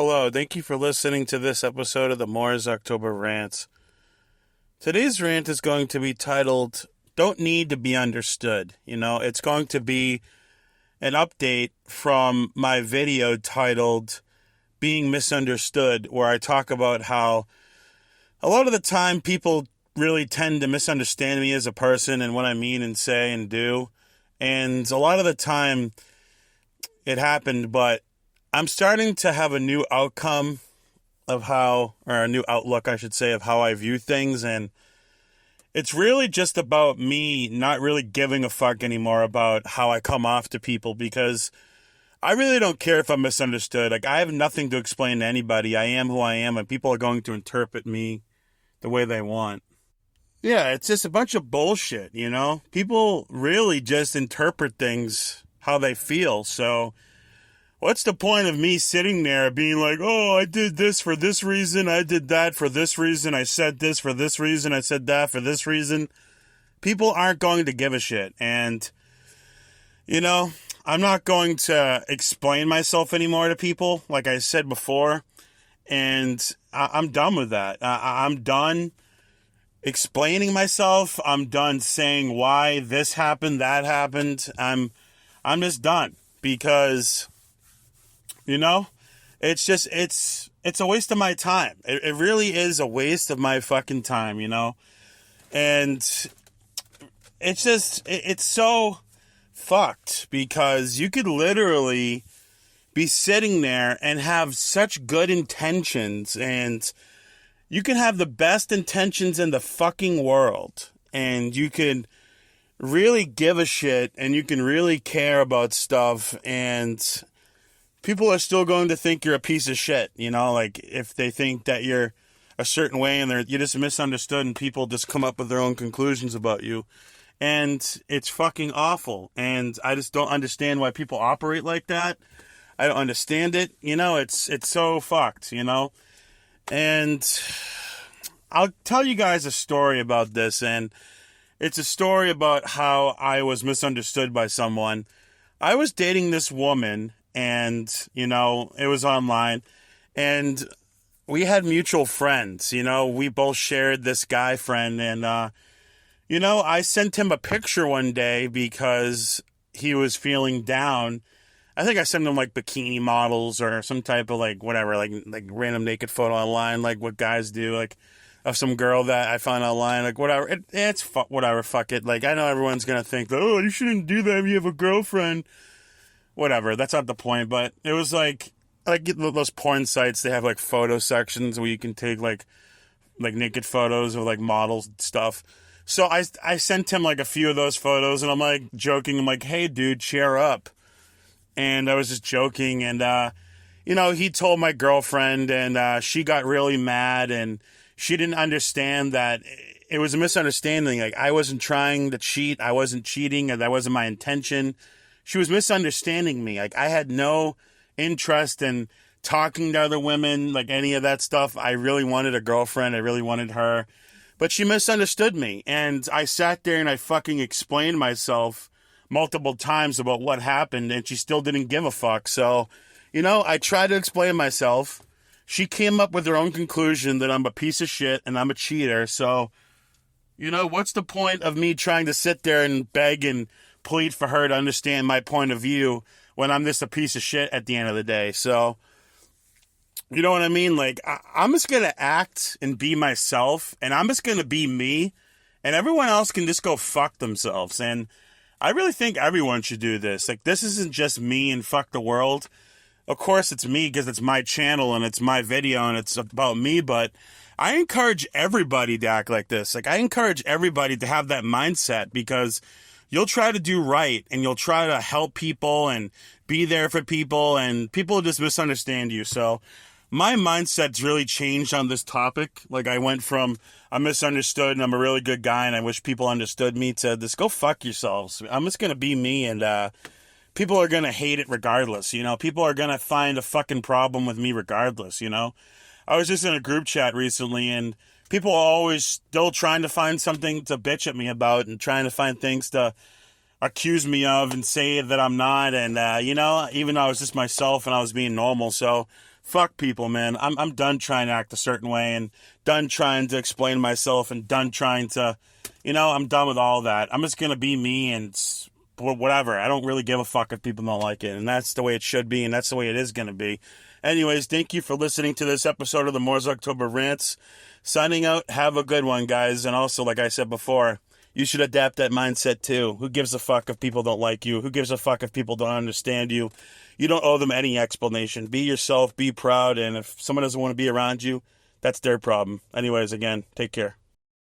Hello, thank you for listening to this episode of the Moore's October Rants. Today's rant is going to be titled, Don't Need to Be Understood. It's going to be an update from my video titled, Being Misunderstood, where I talk about how a lot of the time people really tend to misunderstand me as a person and what I mean and say and do. And a lot of the time it happened, but I'm starting to have a new outcome of or a new outlook, I should say, of how I view things. And it's really just about me not really giving a fuck anymore about how I come off to people, because I really don't care if I'm misunderstood. Like, I have nothing to explain to anybody. I am who I am, and people are going to interpret me the way they want. Yeah, it's just a bunch of bullshit, People really just interpret things how they feel, so what's the point of me sitting there being like, oh, I did this for this reason, I did that for this reason, I said this for this reason, I said that for this reason? People aren't going to give a shit. And, I'm not going to explain myself anymore to people, like I said before. And I'm done with that. I'm done explaining myself. I'm done saying why this happened, that happened. I'm just done, because it's just, it's a waste of my time. It really is a waste of my fucking time, and it's just, it's so fucked, because you could literally be sitting there and have such good intentions, and you can have the best intentions in the fucking world, and you can really give a shit, and you can really care about stuff, and people are still going to think you're a piece of shit, like if they think that you're a certain way and you're just misunderstood, and people just come up with their own conclusions about you. And it's fucking awful. And I just don't understand why people operate like that. I don't understand it. It's so fucked, And I'll tell you guys a story about this, and it's a story about how I was misunderstood by someone. I was dating this woman, and, it was online, and we had mutual friends, we both shared this guy friend, and, I sent him a picture one day because he was feeling down. I think I sent him, bikini models or some type of, whatever, random naked photo online, like what guys do, of some girl that I found online, whatever. Whatever, fuck it. I know everyone's gonna think, oh, you shouldn't do that if you have a girlfriend. Whatever, that's not the point, but it was like those porn sites, they have photo sections where you can take naked photos of models and stuff. So I sent him a few of those photos, and I'm joking, I'm hey dude, cheer up. And I was just joking, and he told my girlfriend, and she got really mad, and she didn't understand that it was a misunderstanding. I wasn't trying to cheat, I wasn't cheating, and that wasn't my intention. She was misunderstanding me. I had no interest in talking to other women, any of that stuff. I really wanted a girlfriend. I really wanted her. But she misunderstood me. And I sat there and I fucking explained myself multiple times about what happened, and she still didn't give a fuck. So, I tried to explain myself. She came up with her own conclusion that I'm a piece of shit and I'm a cheater. So, what's the point of me trying to sit there and beg and plead for her to understand my point of view when I'm just a piece of shit at the end of the day? So, you know what I mean? I'm just going to act and be myself, and I'm just going to be me, and everyone else can just go fuck themselves. And I really think everyone should do this. This isn't just me and fuck the world. Of course it's me because it's my channel and it's my video and it's about me, but I encourage everybody to act like this. I encourage everybody to have that mindset, because you'll try to do right, and you'll try to help people and be there for people, and people will just misunderstand you. So my mindset's really changed on this topic. I went from I'm misunderstood and I'm a really good guy and I wish people understood me to just go fuck yourselves. I'm just going to be me, and people are going to hate it regardless. People are going to find a fucking problem with me regardless. I was just in a group chat recently, and people are always still trying to find something to bitch at me about and trying to find things to accuse me of and say that I'm not. And, even though I was just myself and I was being normal. So fuck people, man. I'm done trying to act a certain way and done trying to explain myself and done trying to, I'm done with all that. I'm just going to be me and whatever. I don't really give a fuck if people don't like it. And that's the way it should be. And that's the way it is going to be. Anyways, thank you for listening to this episode of the Moore's October Rants. Signing out. Have a good one, guys. And also, like I said before, you should adapt that mindset too. Who gives a fuck if people don't like you? Who gives a fuck if people don't understand you? You don't owe them any explanation. Be yourself, be proud, and if someone doesn't want to be around you, that's their problem. Anyways, again, take care.